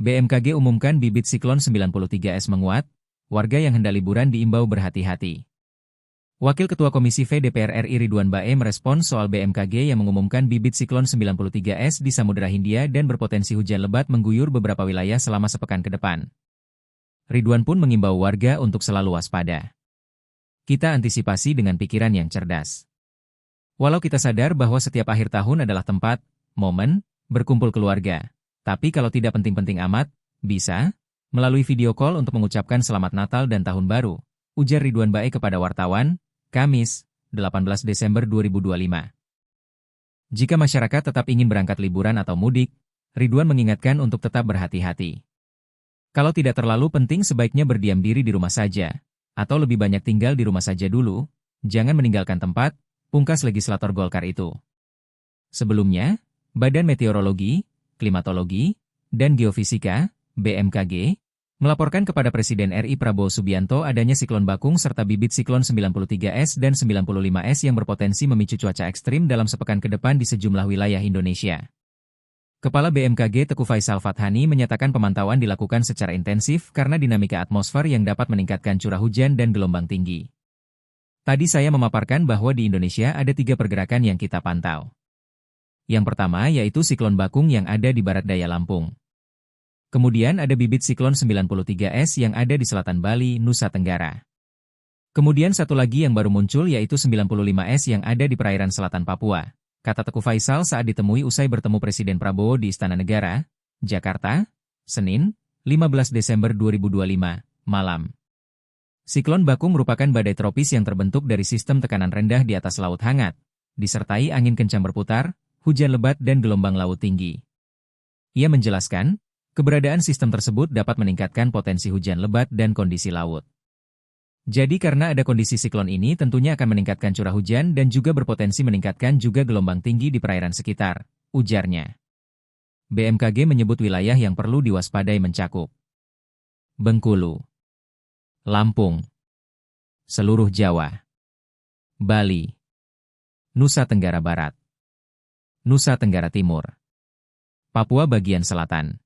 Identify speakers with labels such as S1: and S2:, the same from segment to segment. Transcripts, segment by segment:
S1: BMKG umumkan bibit siklon 93S menguat, warga yang hendak liburan diimbau berhati-hati. Wakil Ketua Komisi V DPR RI Ridwan Bae merespons soal BMKG yang mengumumkan bibit siklon 93S di Samudra Hindia dan berpotensi hujan lebat mengguyur beberapa wilayah selama sepekan ke depan. Ridwan pun mengimbau warga untuk selalu waspada. Kita antisipasi dengan pikiran yang cerdas. Walau kita sadar bahwa setiap akhir tahun adalah tempat, momen, berkumpul keluarga. Tapi kalau tidak penting-penting amat, bisa melalui video call untuk mengucapkan Selamat Natal dan Tahun Baru, ujar Ridwan Bae kepada wartawan, Kamis, 18 Desember 2025. Jika masyarakat tetap ingin berangkat liburan atau mudik, Ridwan mengingatkan untuk tetap berhati-hati. Kalau tidak terlalu penting sebaiknya berdiam diri di rumah saja, atau lebih banyak tinggal di rumah saja dulu, jangan meninggalkan tempat, pungkas legislator Golkar itu. Sebelumnya, Badan Meteorologi, Klimatologi, dan Geofisika, BMKG, melaporkan kepada Presiden RI Prabowo Subianto adanya siklon bakung serta bibit siklon 93S dan 95S yang berpotensi memicu cuaca ekstrim dalam sepekan ke depan di sejumlah wilayah Indonesia. Kepala BMKG Teguh Faisal Fathani menyatakan pemantauan dilakukan secara intensif karena dinamika atmosfer yang dapat meningkatkan curah hujan dan gelombang tinggi. Tadi saya memaparkan bahwa di Indonesia ada 3 pergerakan yang kita pantau. Yang pertama yaitu siklon bakung yang ada di barat daya Lampung. Kemudian ada bibit siklon 93S yang ada di selatan Bali, Nusa Tenggara. Kemudian satu lagi yang baru muncul yaitu 95S yang ada di perairan selatan Papua, kata Teguh Faisal saat ditemui usai bertemu Presiden Prabowo di Istana Negara, Jakarta, Senin, 15 Desember 2025, malam. Siklon bakung merupakan badai tropis yang terbentuk dari sistem tekanan rendah di atas laut hangat, disertai angin kencang berputar, hujan lebat dan gelombang laut tinggi. Ia menjelaskan, keberadaan sistem tersebut dapat meningkatkan potensi hujan lebat dan kondisi laut. Jadi karena ada kondisi siklon ini tentunya akan meningkatkan curah hujan dan juga berpotensi meningkatkan juga gelombang tinggi di perairan sekitar, ujarnya. BMKG menyebut wilayah yang perlu diwaspadai mencakup Bengkulu, Lampung, seluruh Jawa, Bali, Nusa Tenggara Barat, Nusa Tenggara Timur, Papua bagian selatan.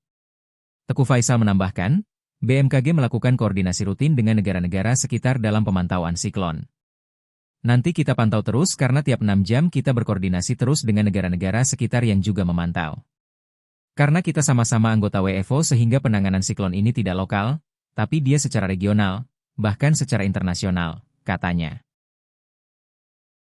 S1: Teguh Faisal menambahkan, BMKG melakukan koordinasi rutin dengan negara-negara sekitar dalam pemantauan siklon. Nanti kita pantau terus karena tiap 6 jam kita berkoordinasi terus dengan negara-negara sekitar yang juga memantau. Karena kita sama-sama anggota WFO sehingga penanganan siklon ini tidak lokal, tapi dia secara regional, bahkan secara internasional, katanya.